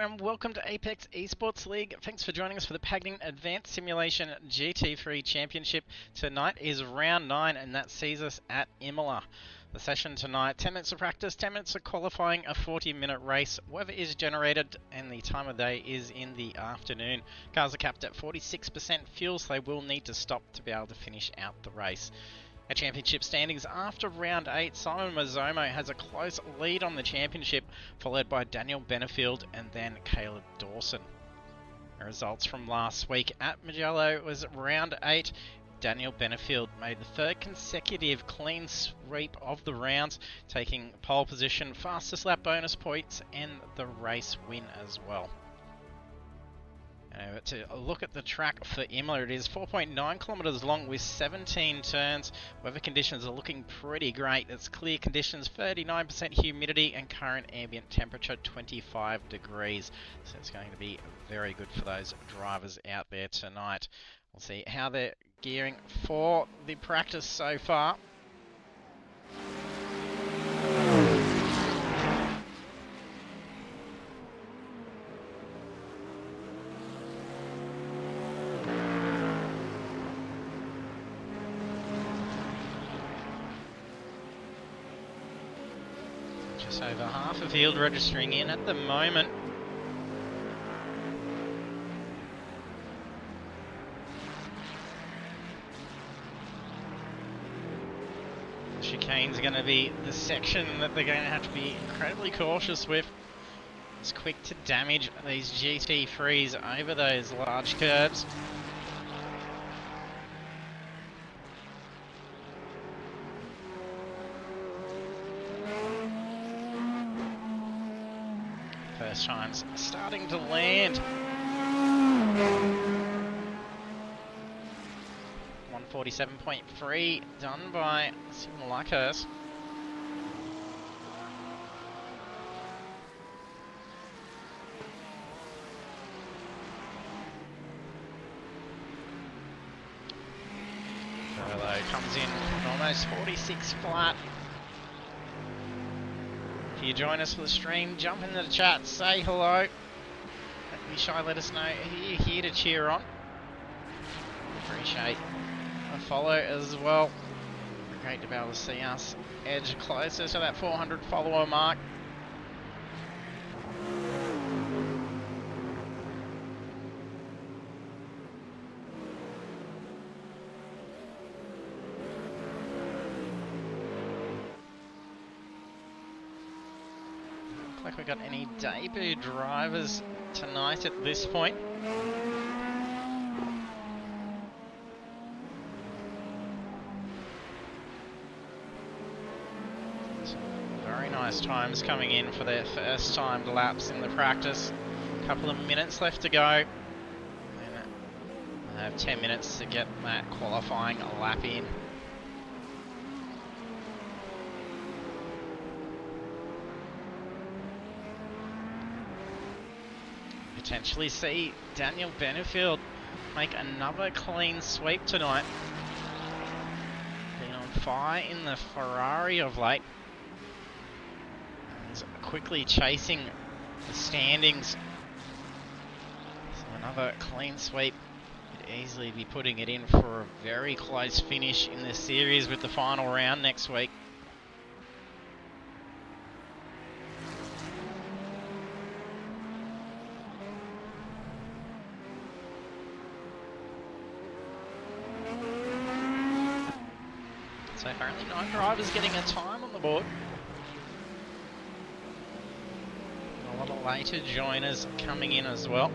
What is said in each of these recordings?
and welcome to Apex Esports League. Thanks for joining us for the Pagnian Advanced Simulation GT3 Championship. Tonight is round 9 and that sees us at Imola. The session tonight, 10 minutes of practice, 10 minutes of qualifying, a 40-minute race. Weather is generated and the time of day is in the afternoon. Cars are capped at 46% fuel, so they will need to stop to be able to finish out the race. Our championship standings after round 8, Simon Mazzomo has a close lead on the championship, followed by Daniel Benefield and then Caleb Dawson. The results from last week at Magello was round 8. Daniel Benefield made the third consecutive clean sweep of the rounds, taking pole position, fastest lap bonus points and the race win as well. To look at the track for Imola, it is 4.9 kilometers long with 17 turns. Weather conditions are looking pretty great. It's clear conditions, 39% humidity and current ambient temperature 25 degrees. So it's going to be very good for those drivers out there tonight. We'll see how they're gearing for the practice so far. Just over half a field registering in at the moment. Chicane's going to be the section that they're going to have to be incredibly cautious with. It's quick to damage these GT3s over those large curves. First time's starting to land. 147.3 done by Imola iRacing. Furlow comes in almost 46 flat. If you join us for the stream, jump into the chat, say hello. Don't be shy, let us know who you're here to cheer on. Appreciate a follow as well. Great to be able to see us edge closer to that 400 follower mark. Like we got any debut drivers tonight at this point. Some very nice times coming in for their first timed laps in the practice. A couple of minutes left to go. And they have 10 minutes to get that qualifying lap in. Potentially see Daniel Benefield make another clean sweep tonight. Been on fire in the Ferrari of late. He's quickly chasing the standings. So another clean sweep could easily be putting it in for a very close finish in this series with the final round next week. So currently 9 drivers getting a time on the board. A lot of later joiners coming in as well.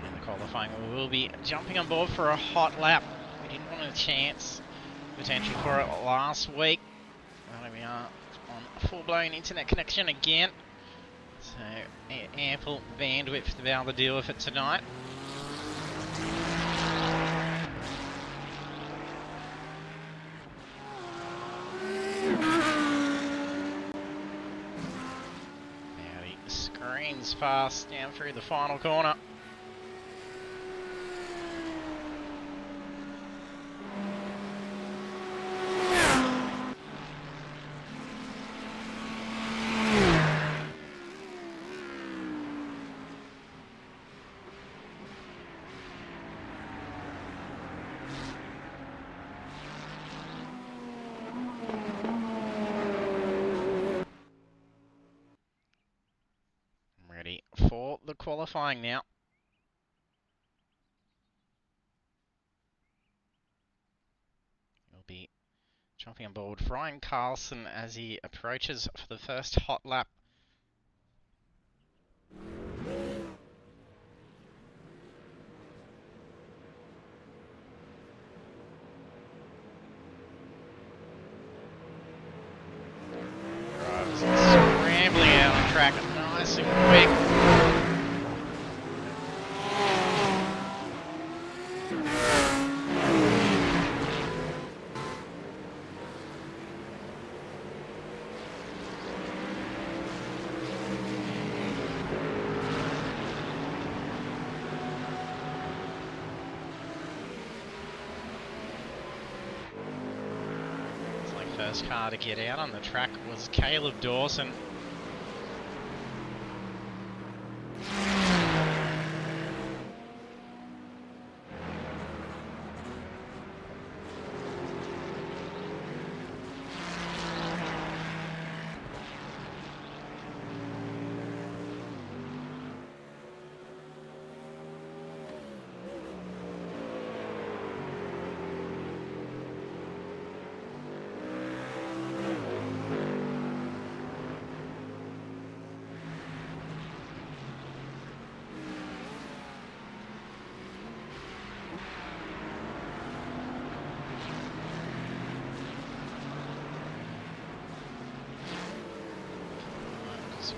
And the qualifying, we will be jumping on board for a hot lap. We didn't want a chance. Potential for it last week. There we are on full-blown internet connection again. So ample bandwidth to be able to deal with it tonight. Now the screens Nice pass down through the final corner. Ready for the qualifying now. He'll be jumping on board Ryan Carlson as he approaches for the first hot lap. Drivers scrambling out on track, nice and quick. First car to get out on the track was Caleb Dawson.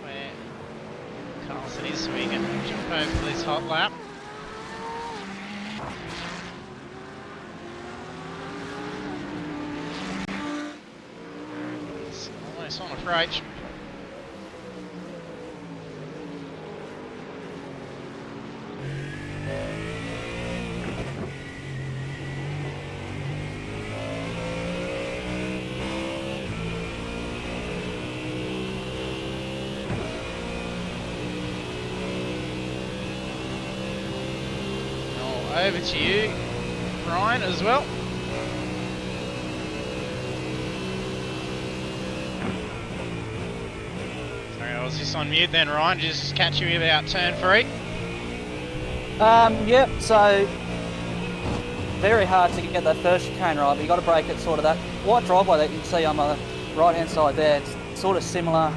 Where Carlson is swinging, jump over this hot lap. It's almost on approach. Over to you, Ryan, as well. Sorry, I was just on mute then, Ryan. Just catch you about turn 3. Yep, so very hard to get that first chicane right, but you got to break it sort of that white driveway that you can see on the right hand side there. It's sort of similar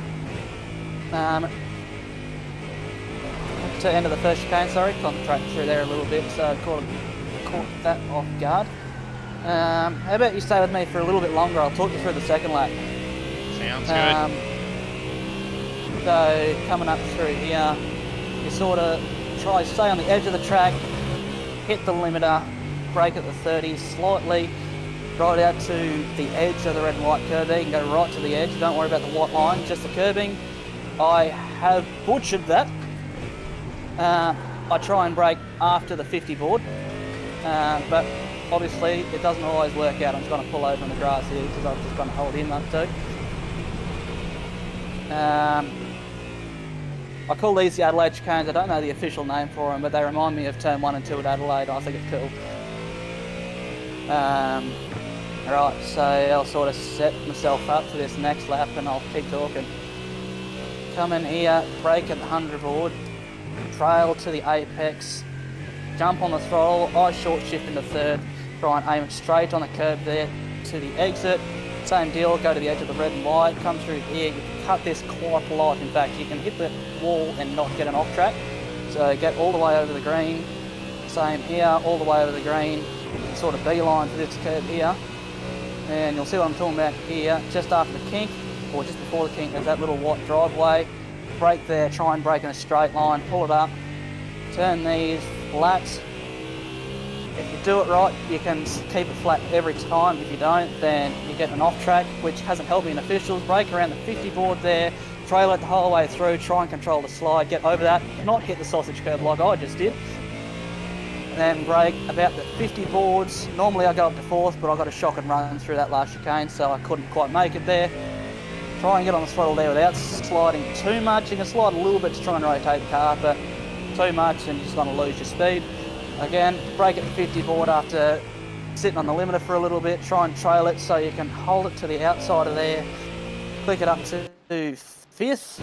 to end of the first chicane, sorry, concentrating through there a little bit, so caught that off guard. How about you stay with me for a little bit longer? I'll talk you through the second lap. Sounds good. So coming up through here, you sort of try to stay on the edge of the track, hit the limiter, brake at the 30 slightly, right out to the edge of the red and white curb there. You can go right to the edge, don't worry about the white line, just the curbing. I have butchered that. I try and brake after the 50 board, but obviously it doesn't always work out. I'm just going to pull over in the grass here because I've just going to hold in that too. I call these the Adelaide chicanes. I don't know the official name for them, but they remind me of turn 1 and 2 at Adelaide. I think it's cool. Right, so I'll sort of set myself up for this next lap and I'll keep talking. Come in here, brake at the 100 board. Trail to the apex, jump on the throttle, I short shift into third, try and aim it straight on the curb there to the exit. Same deal, go to the edge of the red and white, come through here, you can cut this quite a lot. In fact, you can hit the wall and not get an off track. So get all the way over the green, same here, all the way over the green, sort of beeline for this curb here. And you'll see what I'm talking about here, just after the kink, or just before the kink, there's that little white driveway. Brake there, try and brake in a straight line, pull it up, turn these flats. If you do it right, you can keep it flat every time. If you don't, then you get an off track, which hasn't helped me in officials. Brake around the 50 board there, trail it the whole way through, try and control the slide, get over that, not hit the sausage curb like I just did. Then brake about the 50 boards. Normally I go up to 4th, but I got a shock and run through that last chicane, so I couldn't quite make it there. Try and get on the throttle there without sliding too much. You can slide a little bit to try and rotate the car, but too much and you're just going to lose your speed. Again, brake at the 50 board after sitting on the limiter for a little bit. Try and trail it so you can hold it to the outside of there. Click it up to 5th,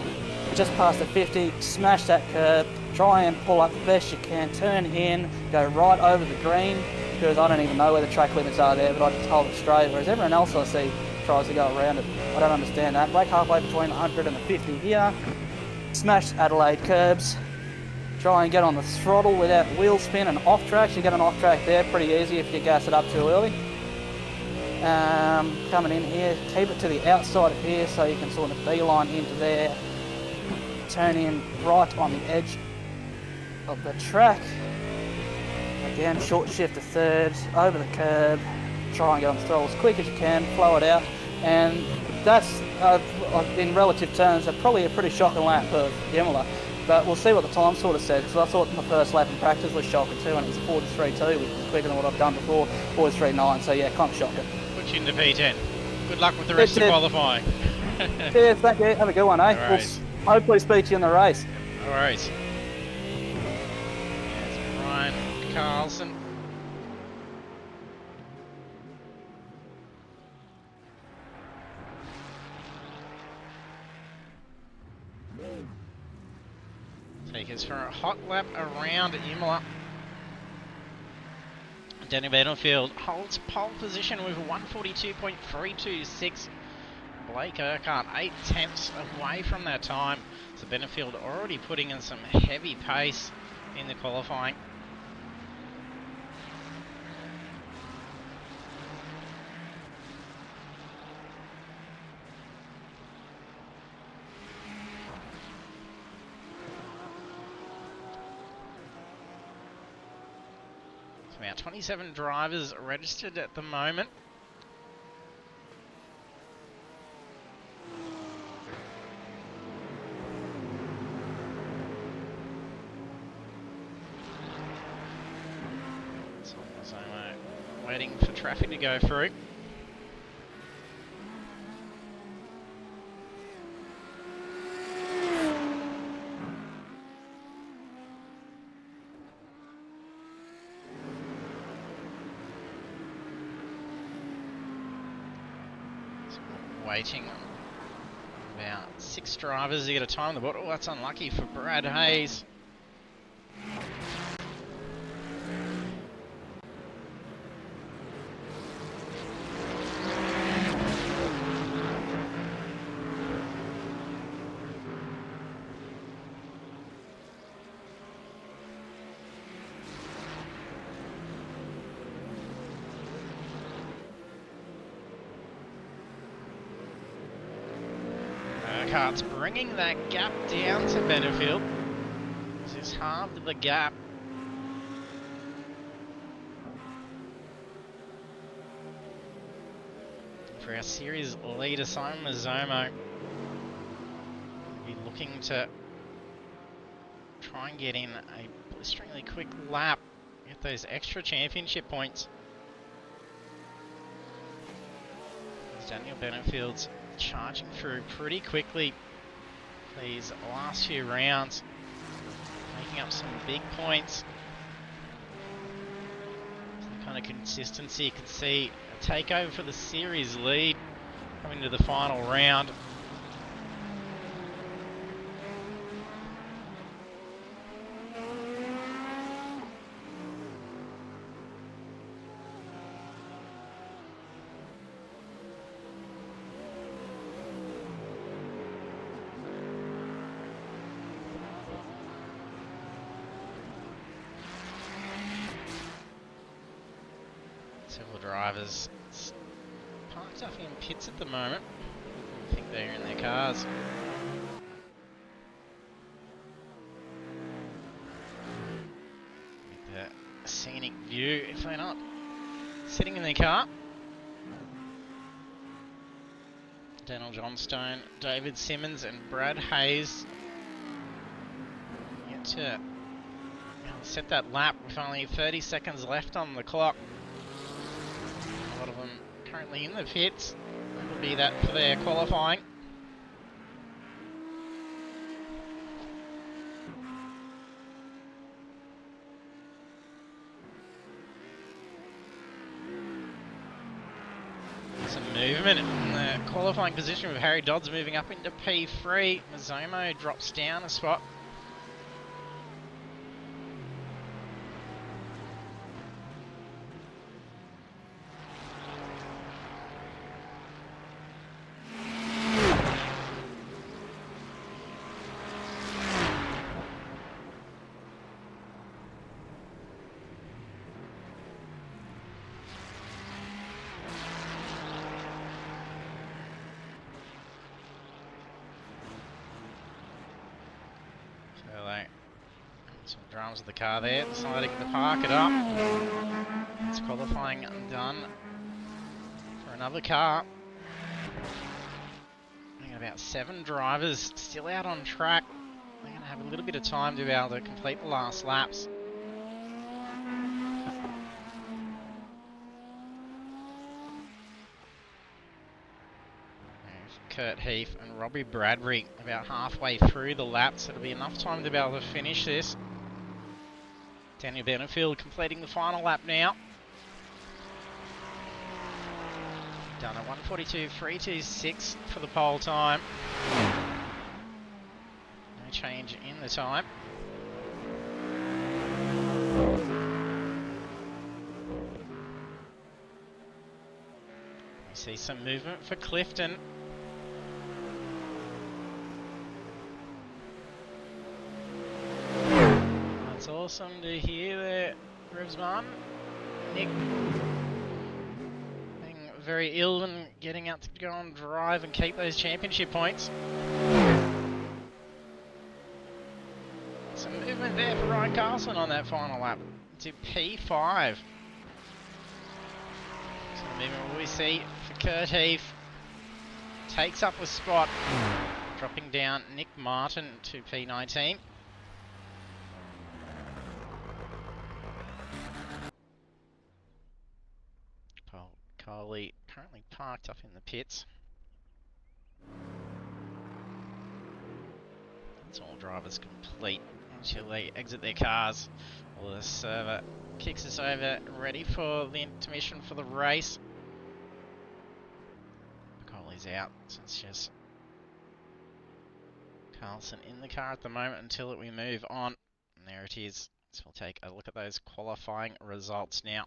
just past the 50, smash that curb, try and pull up the best you can, turn in, go right over the green, because I don't even know where the track limits are there, but I just hold it straight, whereas everyone else I see tries to go around it. I don't understand that. Brake halfway between 100 and the 50 here, smash Adelaide curbs, try and get on the throttle without wheel spin and off track. You get an off track there pretty easy if you gas it up too early. Coming in here, keep it to the outside of here so you can sort of beeline into there, turn in right on the edge of the track. Again, short shift to 3rd, over the curb, try and get on the throttle as quick as you can, flow it out, and that's, in relative terms, probably a pretty shocking lap of Imola. But we'll see what the time sort of says, because I thought my first lap in practice was shocking too, and it was a 43.2, which is quicker than what I've done before, 43.9, so yeah, kind of shocking. Put you into P10. Good luck with the rest of qualifying. Cheers, thank you. Have a good one, eh? Right. We'll hopefully speak to you in the race. All right. There's Ryan Carlson. Take us for a hot lap around Imola. Danny Battlefield holds pole position with 142.326. Blake Urquhart 8/10 away from that time. So Benefield already putting in some heavy pace in the qualifying. So now 27 drivers registered at the moment. So waiting for traffic to go through. Waiting about 6 drivers to get a time on the board. Oh, that's unlucky for Brad Hayes. Urquhart's bringing that gap down to Benefield. This is halved the gap. For our series leader, Simon Mazzomo, we'll be looking to try and get in a blisteringly quick lap, get those extra championship points. As Daniel Benefield's charging through pretty quickly these last few rounds, making up some big points. Some kind of consistency. You can see a takeover for the series lead coming to the final round. Several drivers parked up in pits at the moment. I think they're in their cars. With the scenic view, if they're not sitting in their car. Daniel Johnstone, David Simmons and Brad Hayes get to set that lap with only 30 seconds left on the clock. A lot of them currently in the pits. That'll be that for their qualifying. Some movement in the qualifying position with Harry Dodds moving up into P3. Mazomo drops down a spot. Some drums of the car there, deciding to park it up. It's qualifying done for another car. We got about 7 drivers still out on track. They're going to have a little bit of time to be able to complete the last laps. Kurt Heath and Robbie Bradbury about halfway through the laps, so it'll be enough time to be able to finish this. Daniel Benefield completing the final lap now. Done at 1:42.326 for the pole time. No change in the time. We see some movement for Clifton. It's awesome to hear there, Rivsman. Nick being very ill and getting out to go and drive and keep those championship points. Some movement there for Ryan Carlson on that final lap to P5. Some movement we see for Kurt Heath. Takes up a spot, dropping down Nick Martin to P19. Coley currently parked up in the pits. That's all drivers complete until they exit their cars. Well, the server kicks us over, ready for the intermission for the race. Coley's out, so it's just Carlson in the car at the moment until we move on. And there it is. So we'll take a look at those qualifying results now.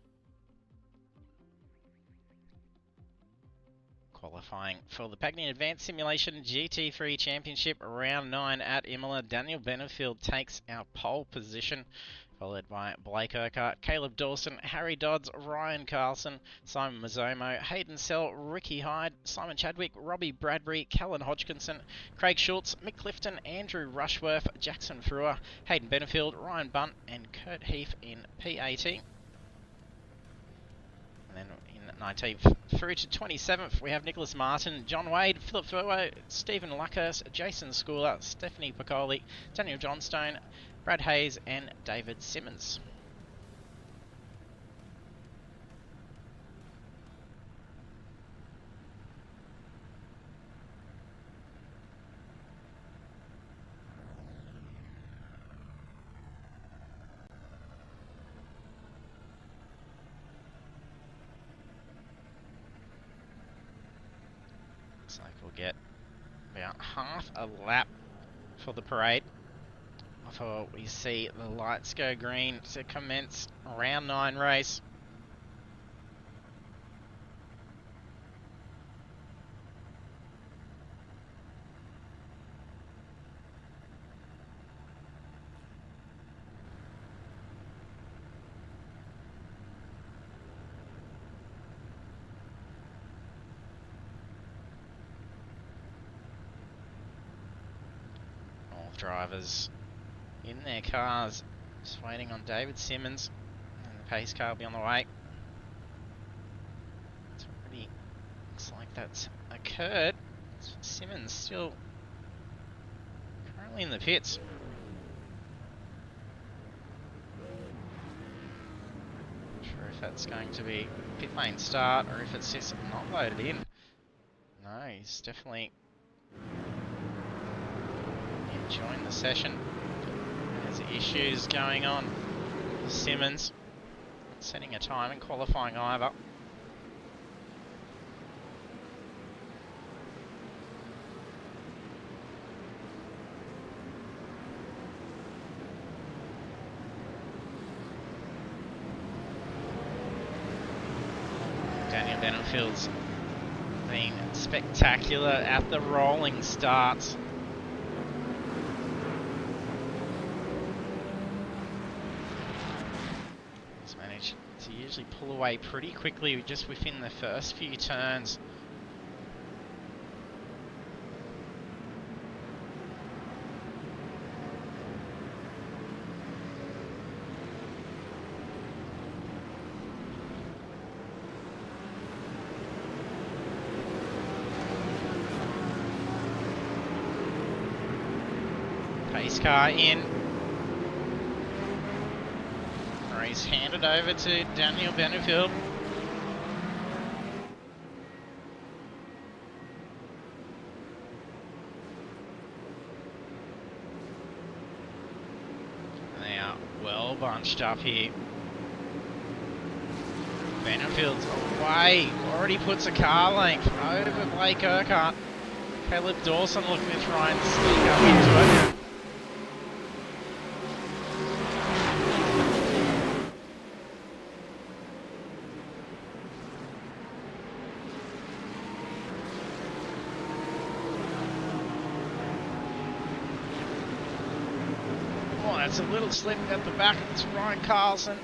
Qualifying for the Pagnian Advanced Simulation GT3 Championship Round 9 at Imola. Daniel Benefield takes our pole position, followed by Blake Urquhart, Caleb Dawson, Harry Dodds, Ryan Carlson, Simon Mazomo, Hayden Sell, Ricky Hyde, Simon Chadwick, Robbie Bradbury, Callan Hodgkinson, Craig Schultz, Mick Clifton, Andrew Rushworth, Jackson Frewer, Hayden Benefield, Ryan Bunt and Kurt Heath in P18. And then in 19th through to 27th, we have Nicholas Martin, John Wade, Philip Thurwo, Stephen Luckhurst, Jason Schooler, Stephanie Piccoli, Daniel Johnstone, Brad Hayes, and David Simmons. Looks like we'll get about half a lap for the parade before we see the lights go green to commence round 9 race. Drivers in their cars, just waiting on David Simmons, and the pace car will be on the way. It already looks like that's occurred. Simmons still currently in the pits. Not sure if that's going to be pit lane start or if it's just not loaded in. No, he's definitely enjoying the session. There's issues going on. Simmons not setting a time in qualifying either. Daniel Benenfield's been spectacular at the rolling starts. He's managed to usually pull away pretty quickly just within the first few turns. Pace car in. Race handed over to Daniel Benenfield. They are well bunched up here. Benenfield's away. Already puts a car length over Blake Urquhart. Caleb Dawson looking to try and sneak up into it. Oh, that's a little slip at the back. It's Ryan Carlson.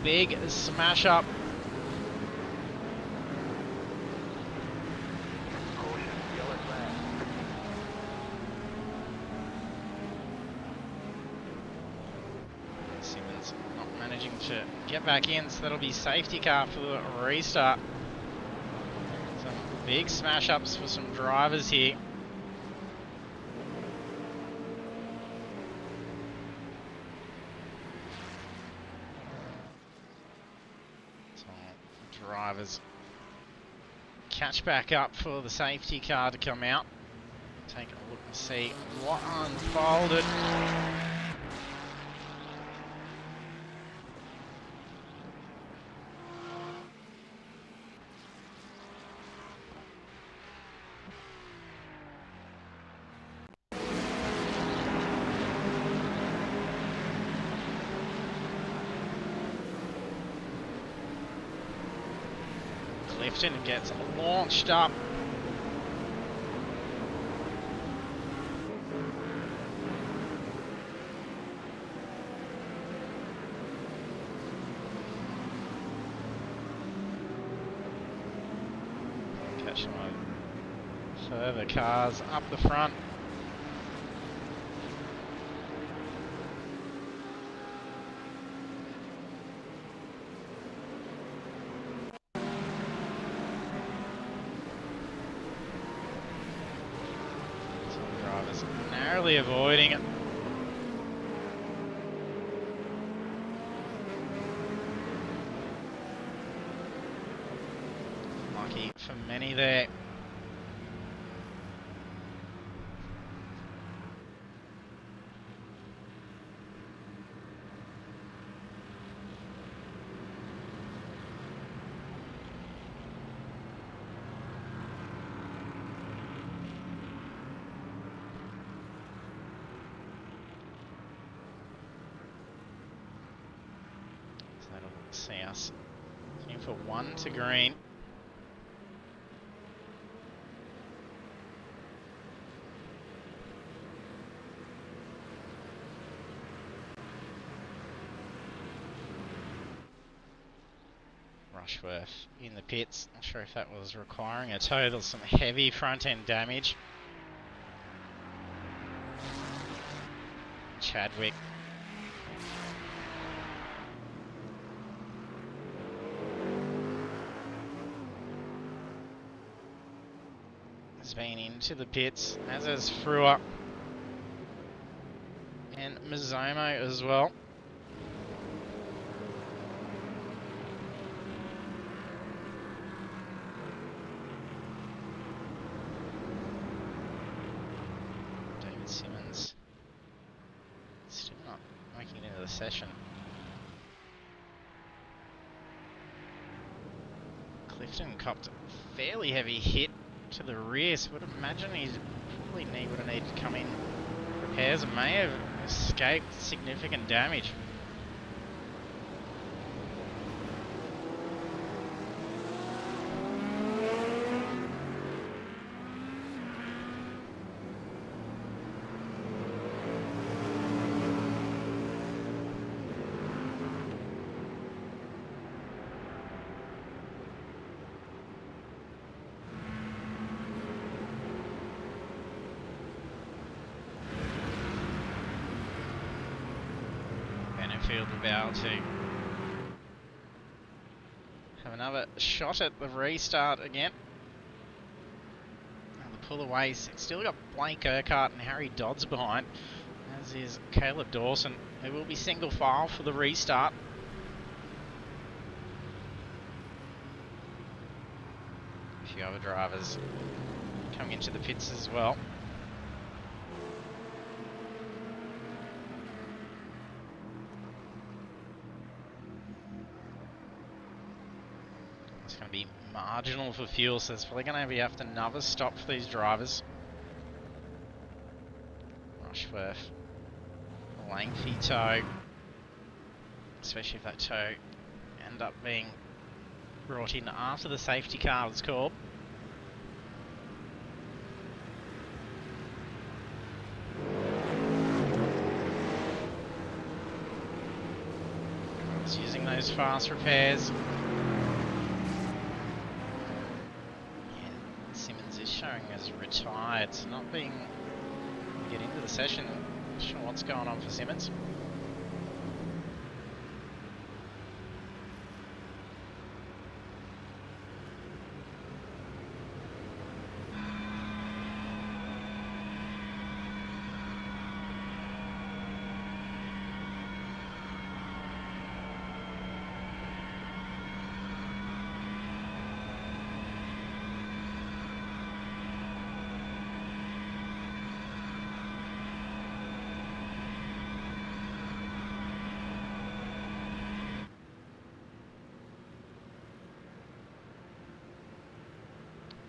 Big smash up. Simmons not managing to get back in, so that'll be safety car for the restart. Some big smash ups for some drivers here. Drivers catch back up for the safety car to come out. Take a look and see what unfolded. Clifton gets launched up. Catch some further cars up the front. Narrowly avoiding it. Lucky for many there. That'll see us in for one to green. Rushworth in the pits. Not sure if that was requiring a tow. There's some heavy front end damage. Chadwick been into the pits, as has Frewer and Mizomo as well. David Simmons still not making it into the session. Clifton copped a fairly heavy hit to the rear, so I would imagine he probably would have needed to come in repairs and may have escaped significant damage. Field about to have another shot at the restart again. And the pull away, still got Blake Urquhart and Harry Dodds behind, as is Caleb Dawson, who will be single file for the restart. A few other drivers coming into the pits as well. It's going to be marginal for fuel, so it's probably going to be after another stop for these drivers. Rushworth, a lengthy tow, especially if that tow end up being brought in after the safety car was called. Just using those fast repairs. Showing as retired, so not being get into the session. Not sure what's going on for Simmons.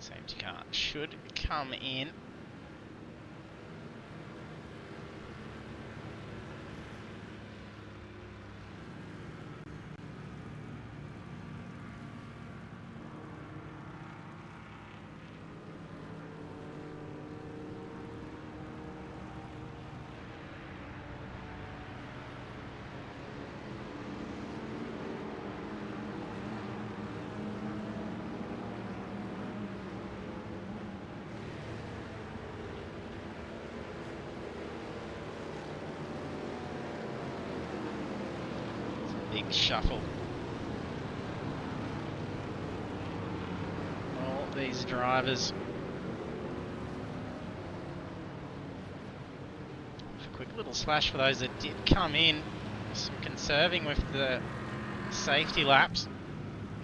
Safety car should come in. Big shuffle. All these drivers. A quick little slash for those that did come in. Some conserving with the safety laps.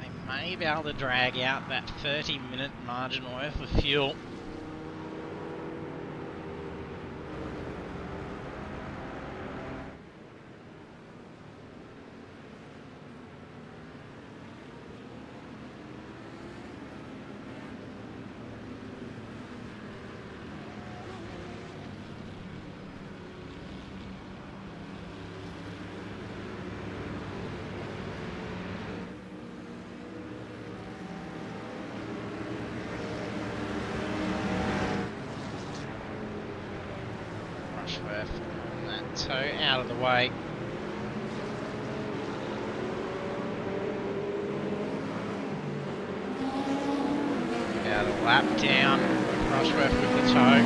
They may be able to drag out that 30-minute margin worth of fuel. And that toe out of the way. About a lap down, Rushworth with the toe.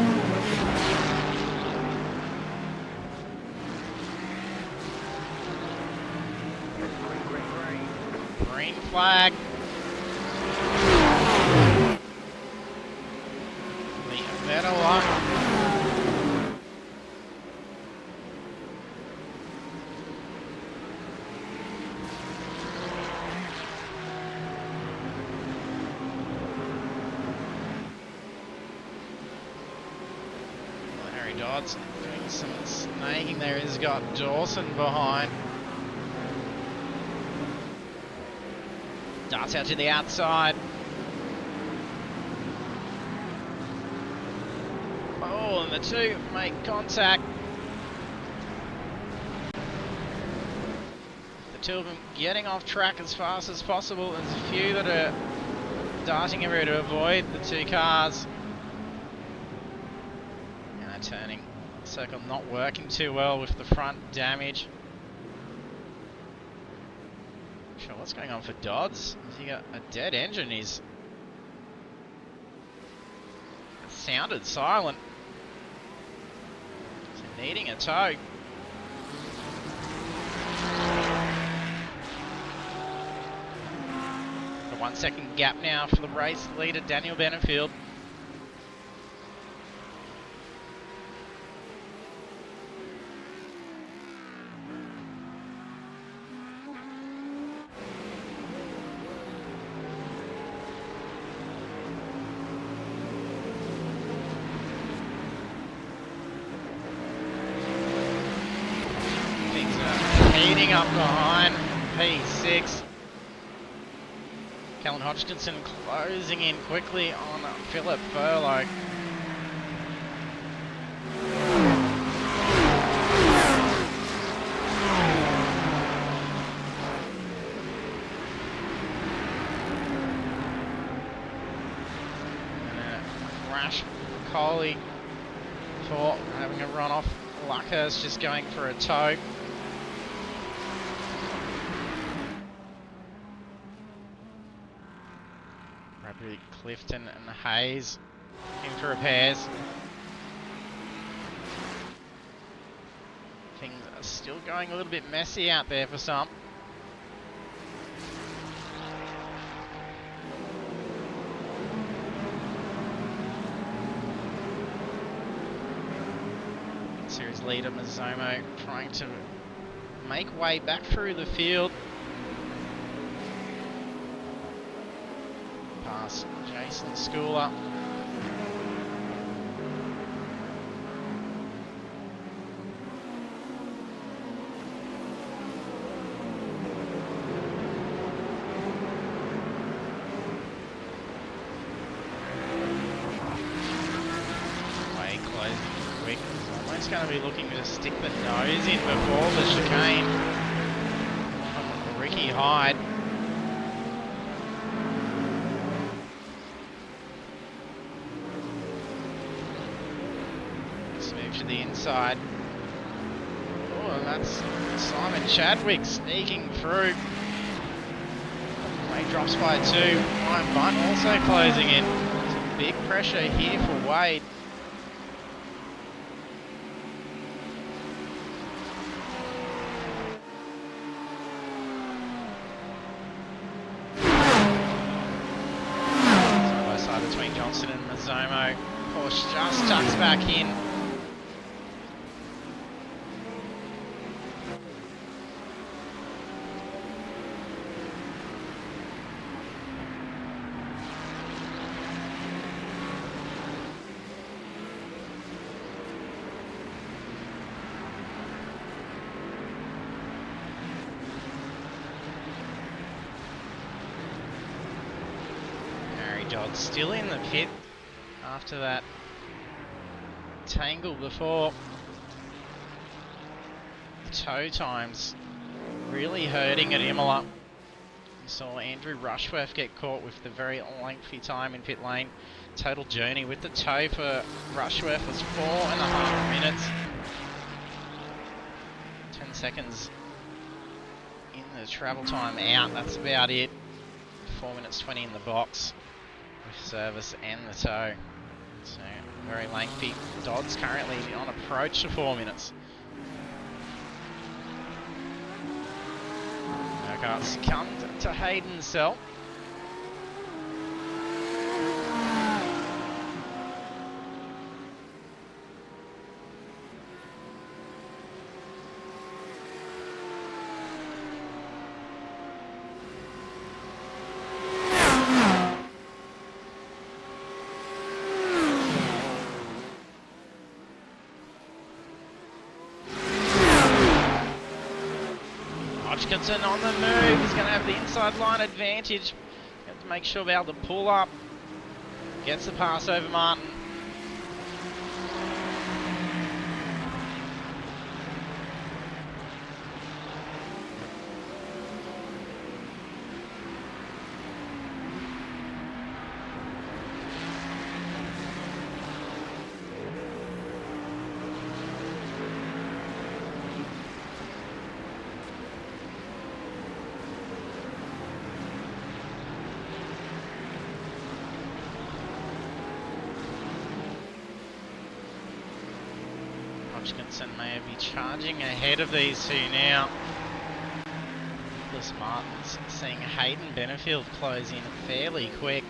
Green flag. The Dodds doing some snaking there. He's got Dawson behind. Darts out to the outside. Oh, and the two make contact. The two of them getting off track as fast as possible. There's a few that are darting everywhere to avoid the two cars. And a turning circle not working too well with the front damage. Not sure what's going on for Dodds. Has he got a dead engine? It sounded silent. Needing a tow. A 1 second gap now for the race leader, Daniel Benefield. Heating up behind P6. Callan Hodgkinson closing in quickly on Philip Furlow. And a rash Coley for having a run off. Luckhurst just going for a tow. Clifton and Hayes looking for repairs. Things are still going a little bit messy out there for some. Series leader Mazzomo trying to make way back through the field. Past Jason Schooler. Way closing quick. He's almost going to be looking to stick the nose in before the chicane from Ricky Hyde. To the inside. Oh, and that's Simon Chadwick sneaking through. Wade drops by 2. Ryan Bunt also closing in. Some big pressure here for Wade. Side by side between Johnson and Mazzomo. Porsche just tucks back in. Dodd still in the pit after that tangle before. The tow times really hurting at Imola. We saw Andrew Rushworth get caught with the very lengthy time in pit lane. Total journey with the tow for Rushworth was 4.5 minutes. 10 seconds in the travel time out, that's about it. 4 minutes 20 in the box. With service and the tow. So, very lengthy. Dodd's currently on approach to 4 minutes. Burgers come to Hayden's cell. Hodgkinson on the move. He's going to have the inside line advantage. Have to make sure about the pull up. Gets the pass over Martin. Hodgkinson may be charging ahead of these two now. Nicholas Martin's seeing Hayden Benefield close in fairly quick.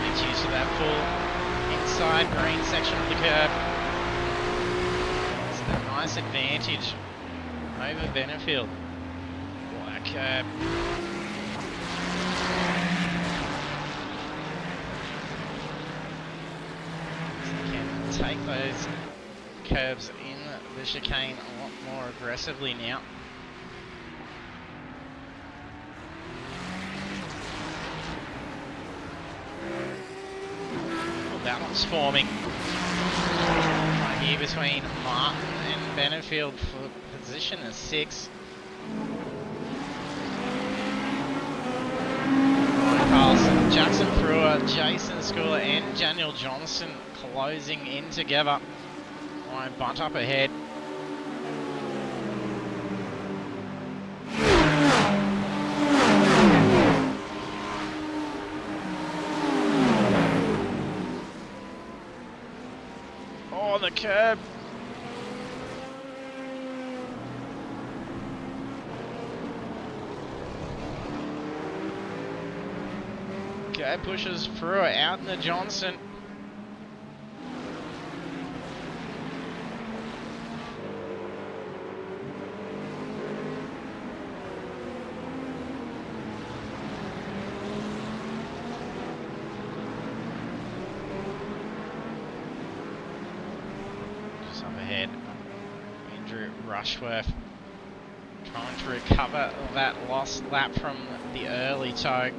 Makes use of that full inside green section of the curb. It's a nice advantage over Benefield. Black curb. Take those curbs in the chicane a lot more aggressively now. Well, balance forming right here between Martin and Benefield for position as 6. Carlson, Jackson Brewer, Jason Schooler and Daniel Johnson closing in together. Ryan Bunt up ahead. Oh, the curb. Okay, pushes through it out into Johnson. Just up ahead, Andrew Rushworth trying to recover that lost lap from the early tow.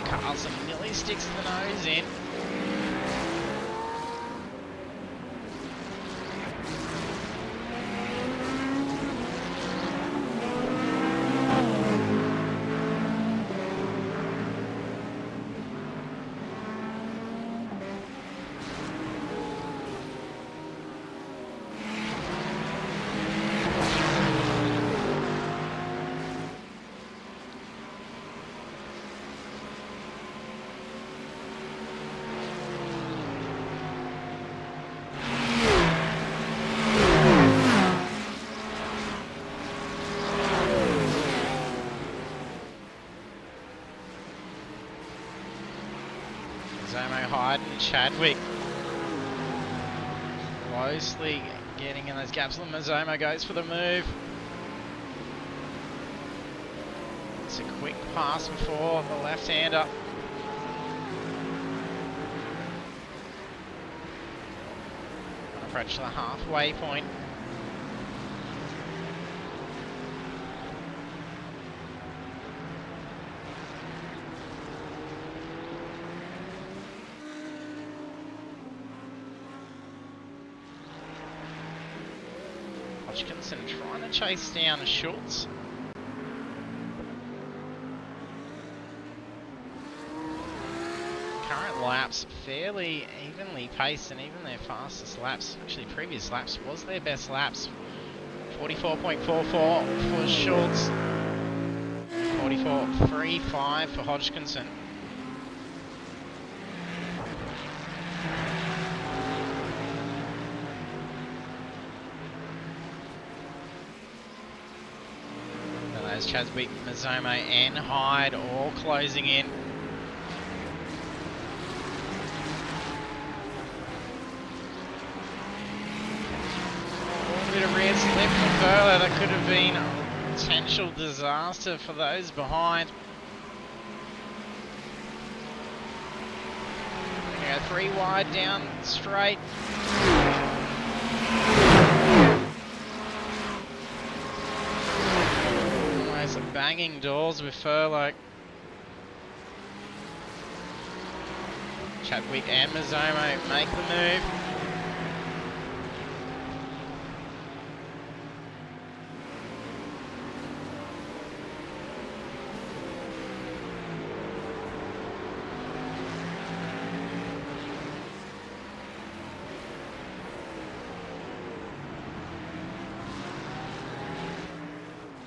Carlson nearly sticks the nose in. Zomo, Hyde and Chadwick closely getting in those gaps. Mazomo goes for the move. It's a quick pass before the left-hander. Approach the halfway point. Hodgkinson trying to chase down Schultz. Current laps fairly evenly paced, and even their fastest laps, actually previous laps, was their best laps. 44.44 for Schultz, 44.35 for Hodgkinson. Chadwick, Mazomo and Hyde all closing in. that could have been a potential disaster for those behind. Go 3 wide down straight. Almost banging doors with Furlough. Chadwick and Mazzomo make the move.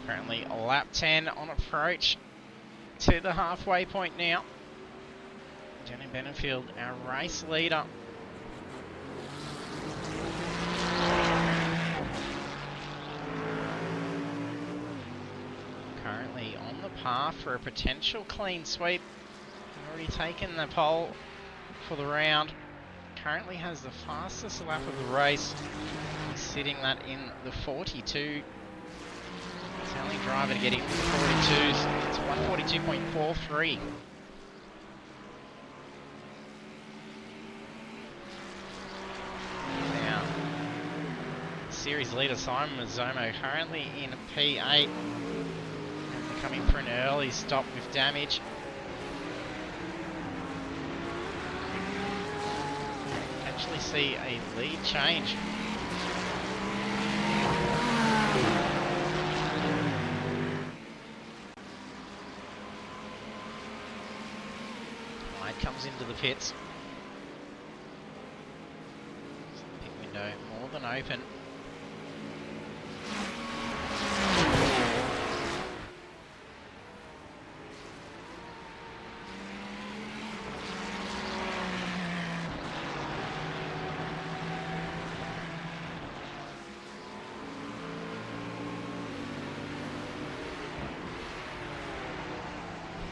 Currently lap 10 on approach to the halfway point now. Jenny Benefield, our race leader. Currently on the path for a potential clean sweep. Already taken the pole for the round. Currently has the fastest lap of the race. He's sitting that in the 42. It's the only driver to get into the 42s. It's 142.43. Now, series leader Simon Mazzomo currently in P8. And coming for an early stop with damage. Potentially see a lead change. Comes into the pits. Pit window more than open.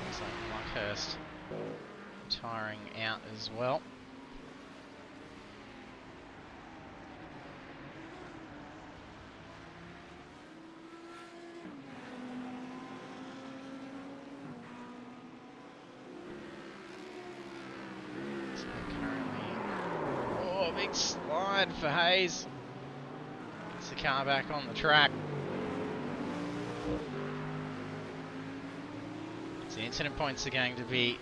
Looks like Luckhurst tiring out as well. So currently, oh, big slide for Hayes. Gets the car back on the track. So incident points are going to be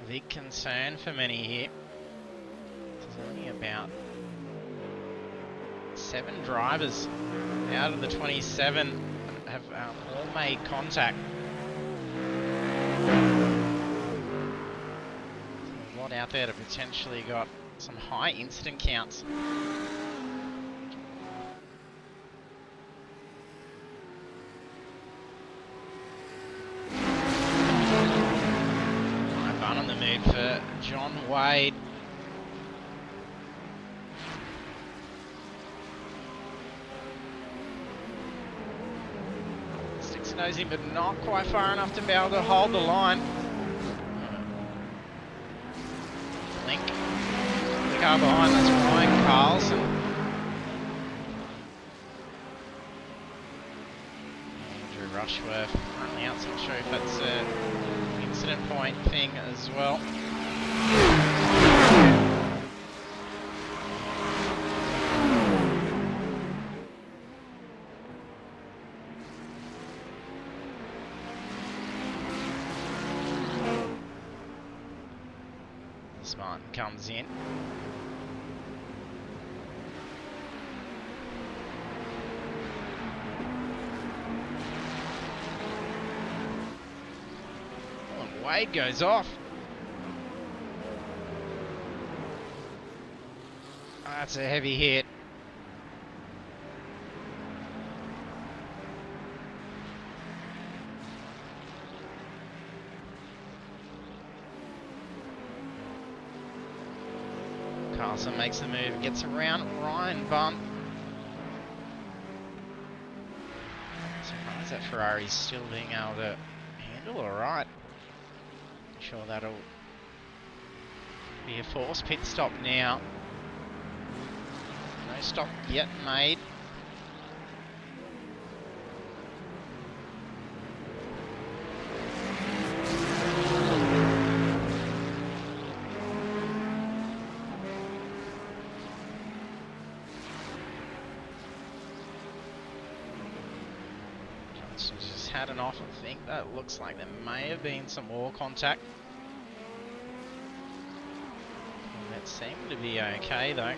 a big concern for many here. There's only about 7 drivers out of the 27 have all made contact. There's a lot out there that potentially got some high incident counts. On the move for John Wade. Sticks nose in, but not quite far enough to be able to hold the line. Link. The car behind, that's Ryan Carlson. Andrew Rushworth currently out, so I'm not sure if that's incident point thing as well. Martin comes in. Wade goes off. That's a heavy hit. Carlson makes the move, gets around Ryan Bunt. Surprised that Ferrari's still being able to handle alright. Sure that'll be a forced pit stop now. No stop yet made. just had an off. I think that looks like there may have been some wall contact. That seemed to be okay though.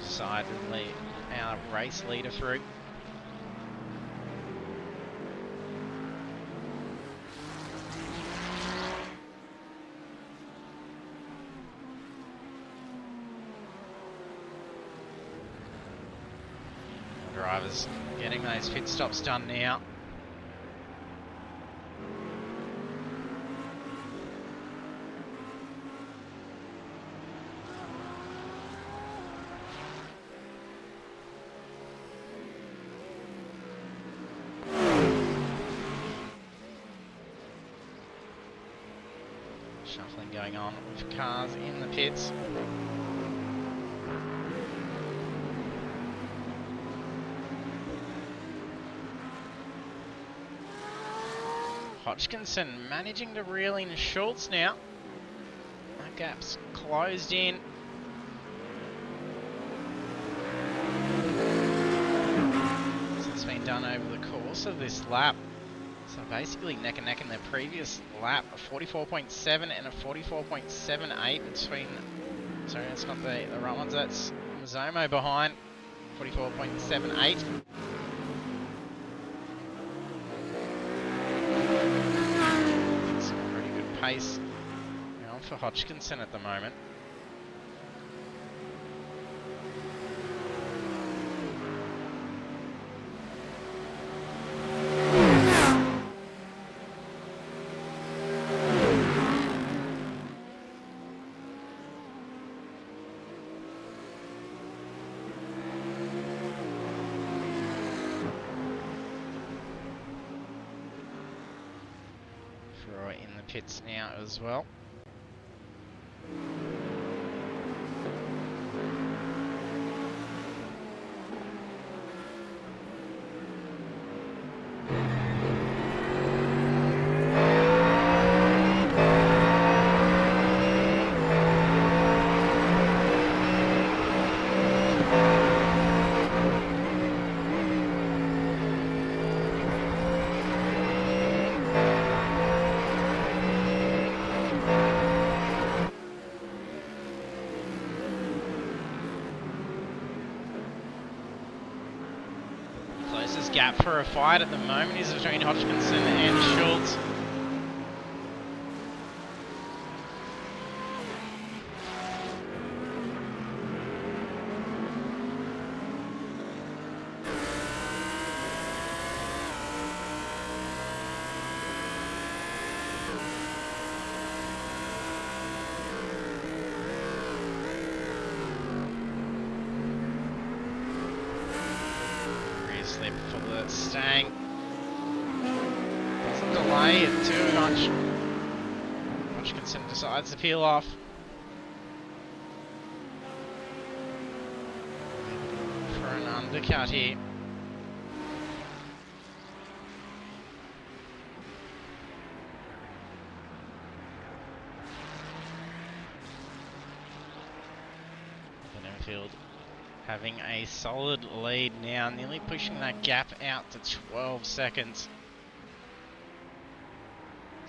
Decidedly our race leader through. Drivers getting those pit stops done now. Shuffling going on with cars in the pits. Hodgkinson managing to reel in Schultz now. That gap's closed in. So it's been done over the course of this lap. So basically neck and neck in their previous lap, a 44.7 and a 44.78 between, sorry, that's not the right ones, that's Mazzomo behind, 44.78. Some pretty good pace now for Hodgkinson at the moment. In the pits now as well. Closest gap for a fight at the moment is between Hodgkinson and Schultz. Slip for the Stang. Doesn't delay it too much. Hodgkinson decides to peel off. For an undercut here. Enfield having a solid lead now, nearly pushing that gap out to 12 seconds.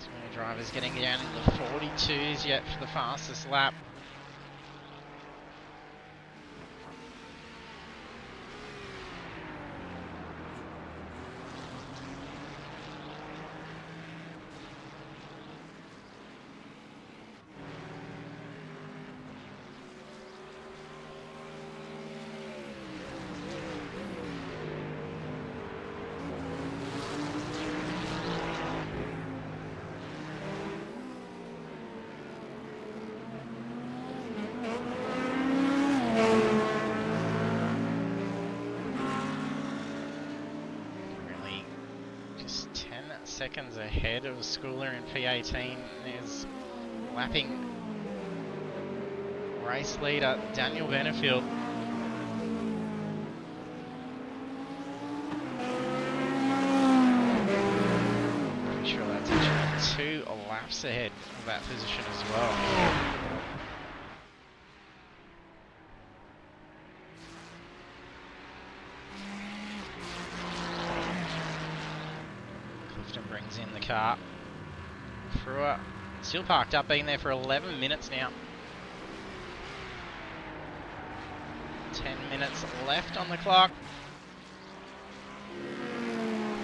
Too many drivers getting down into the 42s yet for the fastest lap. Seconds ahead of Schooler in P18 is lapping race leader Daniel Benefield. Pretty sure that's actually 2 laps ahead of that position as well. the car. Brewer still parked up, been there for 11 minutes now. 10 minutes left on the clock.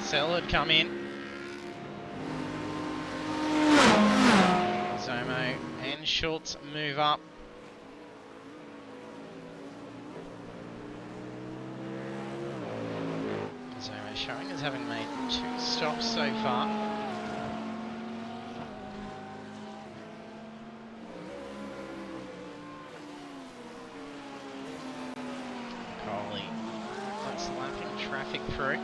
Sell had come in. Zomo and Schultz move up. Zomo showing as having made 2 stops so far. Coley, that's lapping traffic through.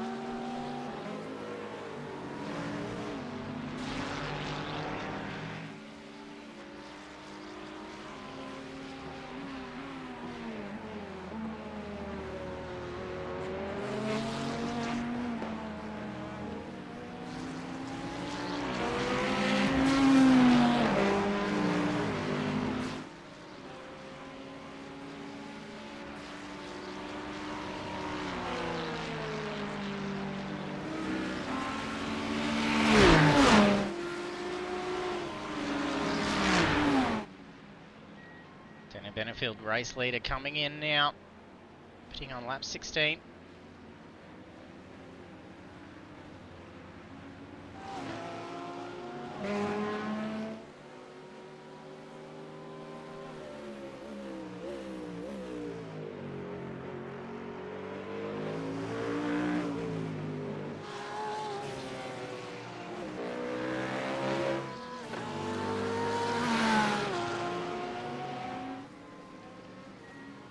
Benefield race leader coming in now, putting on lap 16.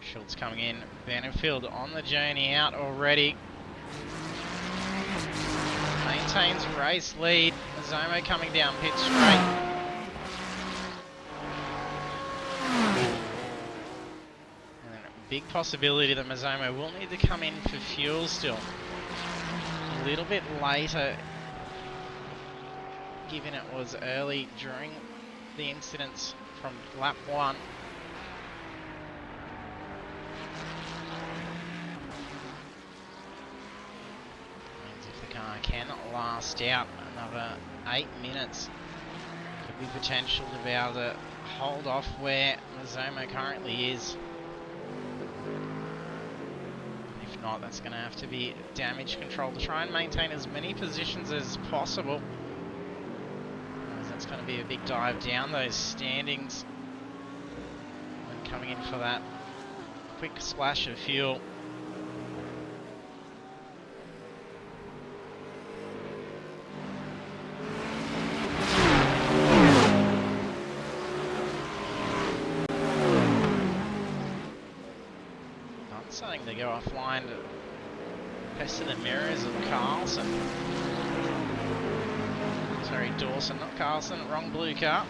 Schultz coming in, Benefield on the journey out already. Maintains race lead. Zomo coming down pit straight. And a big possibility that Mazomo will need to come in for fuel still. A little bit later, given it was early during the incidents from lap 1. Can last out another 8 minutes. Could be potential to be able to hold off where Mazomo currently is. If not, that's going to have to be damage control to try and maintain as many positions as possible. That's going to be a big dive down those standings. And coming in for that quick splash of fuel. Something to go offline to pester the mirrors of Carlson. Sorry, Dawson, not Carlson, wrong blue car.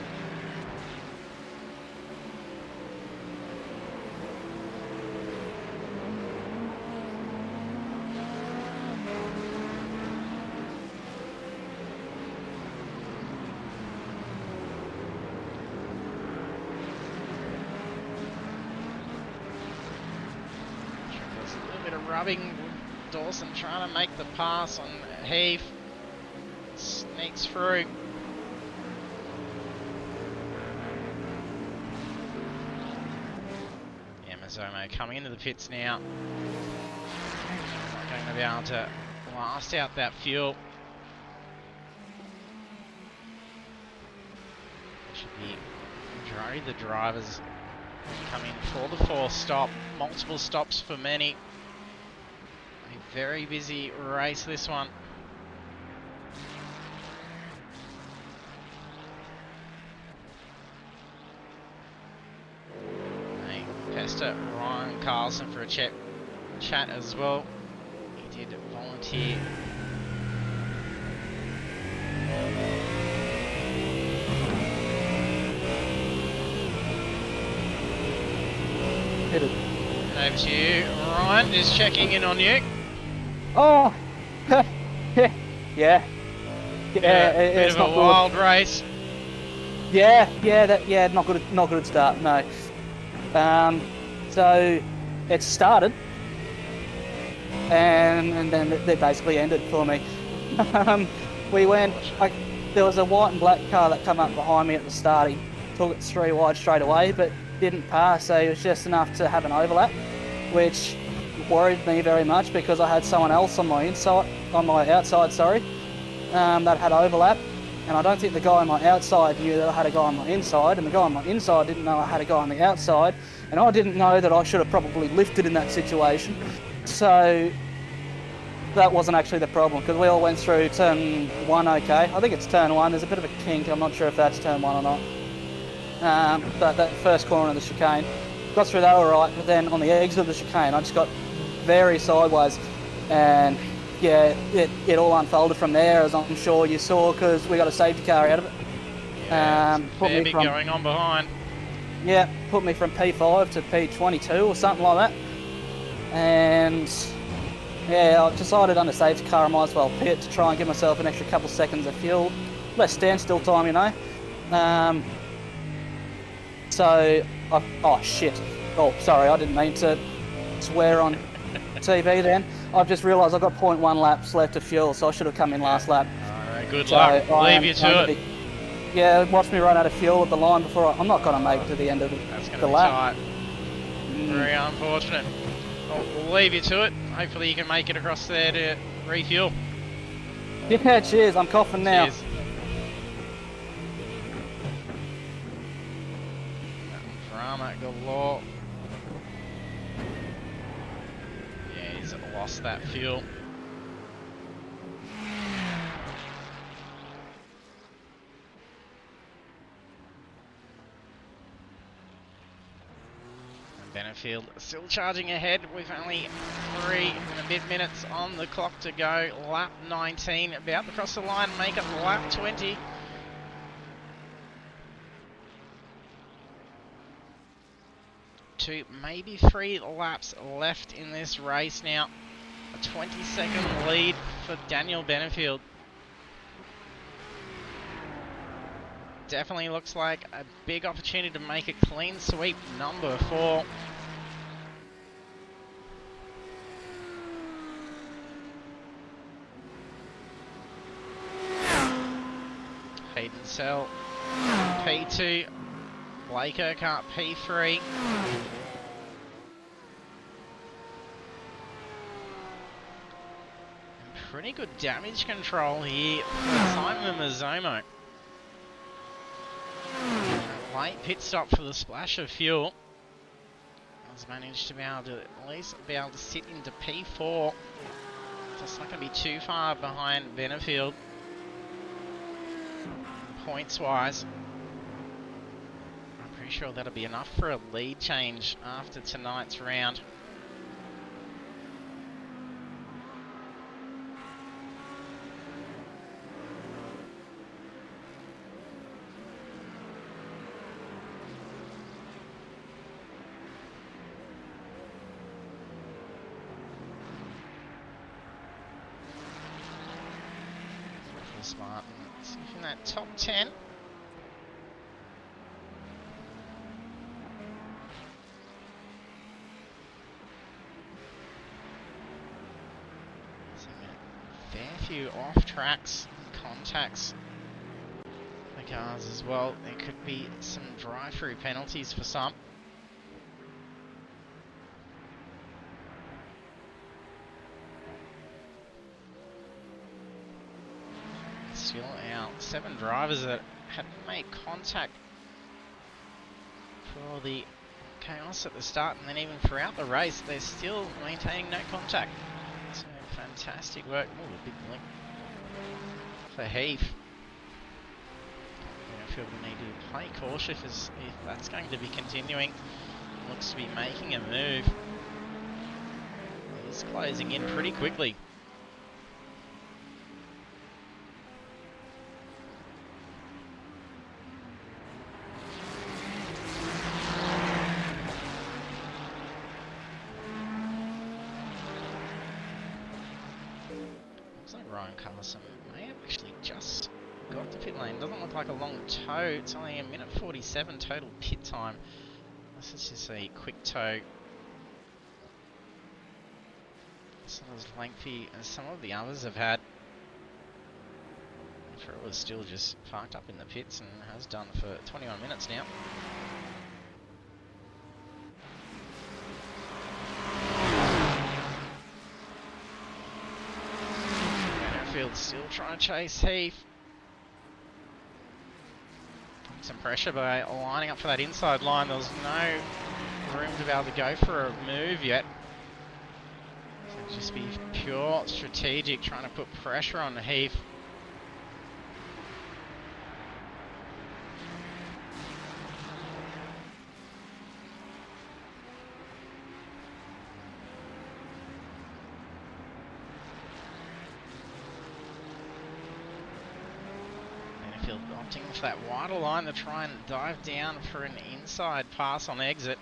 Rubbing Dawson, trying to make the pass on Heath. Sneaks through. Yeah, Mazomo coming into the pits now. Not going to be able to last out that fuel. There should be majority of the drivers coming for the 4th stop. Multiple stops for many. A very busy race, this one. They pester Ryan Carlson for a chat as well. He did volunteer. Hit it. Over to you, Ryan, just checking in on you. Oh, yeah, yeah. Bit of a wild race. Yeah, not good start. No. So it started, and then it basically ended for me. We went. there was a white and black car that come up behind me at the start. He took it 3 wide straight away, but didn't pass, so it was just enough to have an overlap, which worried me very much because I had someone else on my outside, that had overlap, and I don't think the guy on my outside knew that I had a guy on my inside, and the guy on my inside didn't know I had a guy on the outside, and I didn't know that I should have probably lifted in that situation. So that wasn't actually the problem, because we all went through turn 1 okay. I think it's turn 1, there's a bit of a kink, I'm not sure if that's turn 1 or not. But that first corner of the chicane, got through that alright, but then on the exit of the chicane I just got very sideways, and yeah, it all unfolded from there, as I'm sure you saw, because we got a safety car out of it. Yeah, fair bit going on behind. Yeah, put me from P5 to P22 or something like that. And yeah, I decided under safety car I might as well pit to try and give myself an extra couple seconds of fuel. Less standstill time, you know. Oh shit. Oh, sorry, I didn't mean to swear on TV then. I've just realised I've got 0.1 laps left of fuel, so I should have come in last lap. Alright, good luck. Leave you to it. Yeah, watch me run out of fuel at the line before I'm not going to make it to the end of the lap. Very unfortunate. Well, we'll leave you to it. Hopefully you can make it across there to refuel. Yeah, cheers. I'm coughing now. Cheers. Drama galore. Yeah, he's lost that fuel. Benefield still charging ahead with only 3 and a bit minutes on the clock to go. Lap 19, about to cross the line, make it lap 20. Two, maybe 3 laps left in this race now. A 20-second lead for Daniel Benefield. Definitely looks like a big opportunity to make a clean sweep, number 4. Hayden Sell, P2. Blake Urquhart, P3. And pretty good damage control here for Simon Mazzomo. Late pit stop for the splash of fuel. Has managed to be able to at least be able to sit into P4. Just not going to be too far behind Benefield points wise. I'm pretty sure that'll be enough for a lead change after tonight's round. Smart, see if in that top 10. So a fair few off tracks contacts for cars as well. There could be some drive-through penalties for some. Still out 7 drivers that had made contact for the chaos at the start, and then even throughout the race they're still maintaining no contact. So fantastic work. Oh, a big blink for Heath. I feel we need to play cautious if that's going to be continuing. Looks to be making a move. He's closing in pretty quickly. Ryan Carlson may have actually just got to pit lane. Doesn't look like a long tow. It's only a minute 47 total pit time. This is just a quick tow. It's not as lengthy as some of the others have had. Crew is still just parked up in the pits and has done for 21 minutes now. Benfield still trying to chase Heath. Some pressure by lining up for that inside line. There was no room to be able to go for a move yet. So just be pure strategic, trying to put pressure on Heath. Opting for that wider line to try and dive down for an inside pass on exit.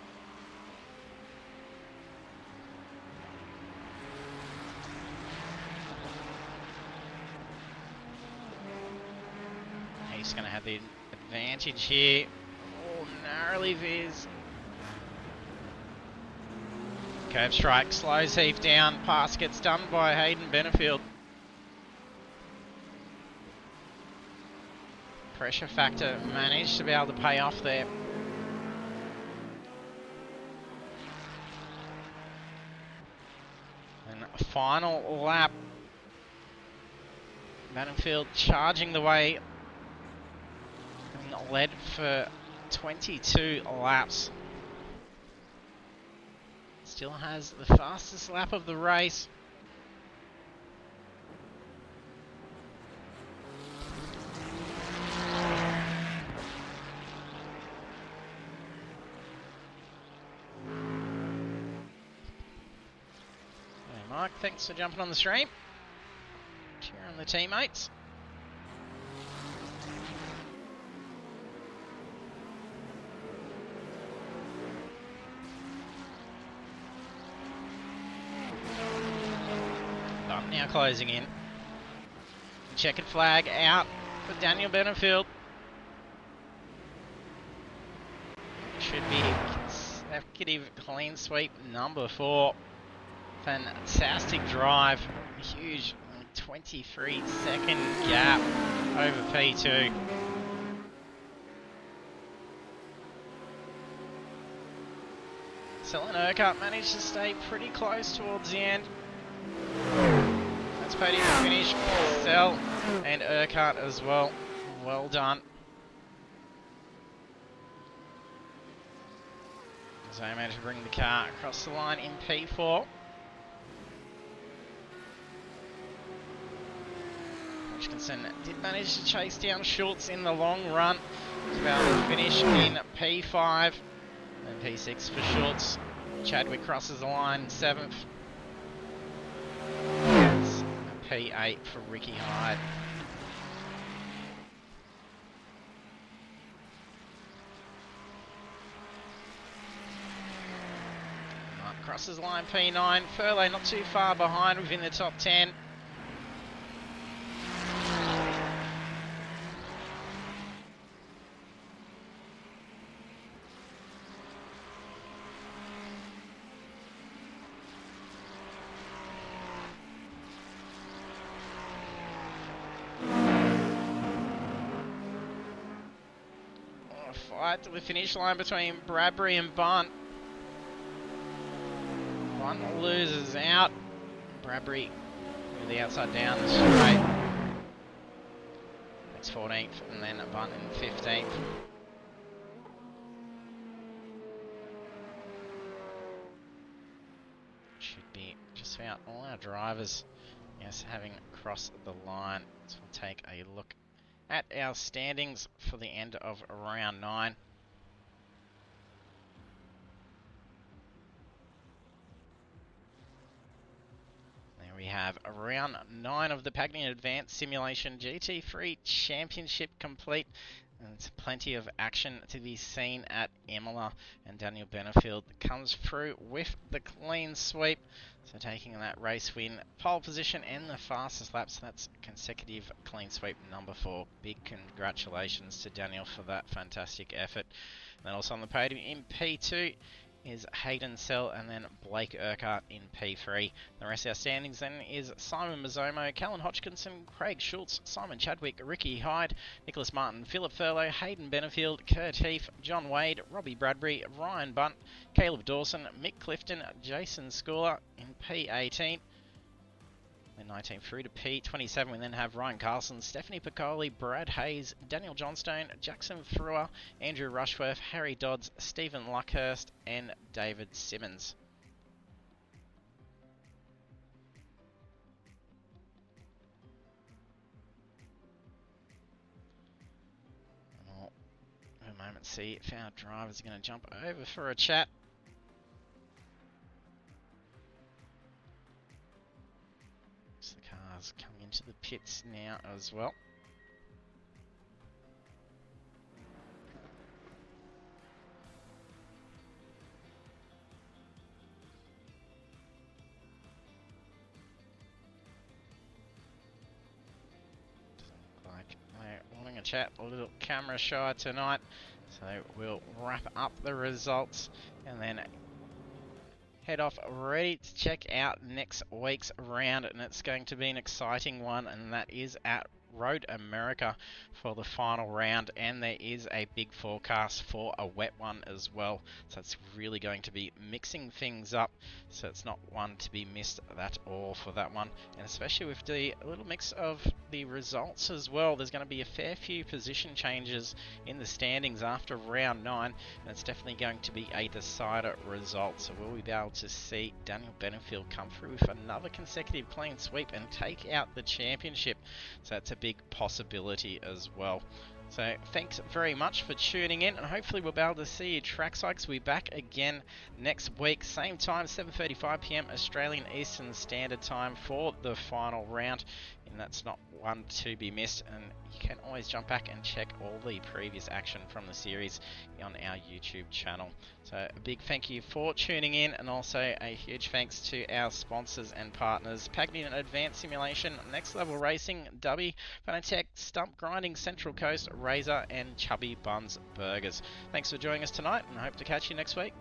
He's going to have the advantage here. Oh, narrowly veers. Curve strike, slows Heath down. Pass gets done by Hayden Benefield. Pressure factor managed to be able to pay off there. And final lap. Benefield charging the way. And led for 22 laps. Still has the fastest lap of the race. Mark, thanks for jumping on the stream. Cheer on the teammates. Bump now closing in. Checkered flag out for Daniel Benefield. Should be consecutive clean sweep number 4. Fantastic drive, a huge 23-second gap over P2. Sell and Urquhart managed to stay pretty close towards the end. That's podium finish. Sell and Urquhart as well. Well done. So I managed to bring the car across the line in P4. Hodgkinson did manage to chase down Schultz in the long run. He's about to finish in P5 and P6 for Schultz. Chadwick crosses the line 7th. It's P8 for Ricky Hyde. Mark crosses the line P9. Furley not too far behind within the top 10. Fight to the finish line between Bradbury and Bunt. Bunt loses out. Bradbury really outside down the straight. It's 14th and then Bunt in 15th. Should be just about all our drivers, yes, having crossed the line. So we'll take a look at our standings for the end of round 9. There we have round 9 of the Pagnian Advanced Simulation GT3 Championship complete. And it's plenty of action to be seen at Imola, and Daniel Benefield comes through with the clean sweep, so taking that race win, pole position and the fastest lap. So that's consecutive clean sweep number 4. Big congratulations to Daniel for that fantastic effort. And then also on the podium in P2 is Hayden Sell, and then Blake Urquhart in P3. The rest of our standings then is Simon Mazzomo, Callan Hodgkinson, Craig Schultz, Simon Chadwick, Ricky Hyde, Nicholas Martin, Philip Thurlow, Hayden Benefield, Kurt Heath, John Wade, Robbie Bradbury, Ryan Bunt, Caleb Dawson, Mick Clifton, Jason Schooler in P18. Then 19 through to P27, we then have Ryan Carlson, Stephanie Piccoli, Brad Hayes, Daniel Johnstone, Jackson Frewer, Andrew Rushworth, Harry Dodds, Stephen Luckhurst, and David Simmons. We'll, in a moment, see if our drivers are going to jump over for a chat. The cars coming into the pits now as well. Doesn't look like they're wanting a chat, a little camera shy tonight, so we'll wrap up the results and then head off ready to check out next week's round, and it's going to be an exciting one, and that is at Road America for the final round, and there is a big forecast for a wet one as well, so it's really going to be mixing things up, so it's not one to be missed at all for that one, and especially with the little mix of the results as well. There's going to be a fair few position changes in the standings after round 9, and it's definitely going to be a decider result, so will we be able to see Daniel Benefield come through with another consecutive clean sweep and take out the championship? So that's a big possibility as well. So thanks very much for tuning in, and hopefully we'll be able to see you trackside. We'll be back again next week, same time, 7:35 PM Australian Eastern Standard Time for the final round, and that's not one to be missed, and you can always jump back and check all the previous action from the series on our YouTube channel. So a big thank you for tuning in, and also a huge thanks to our sponsors and partners: Pagnian Advanced Simulation, Next Level Racing, Dubby, Fanatec, Stump Grinding, Central Coast, Razor, and Chubby Buns Burgers. Thanks for joining us tonight, and I hope to catch you next week.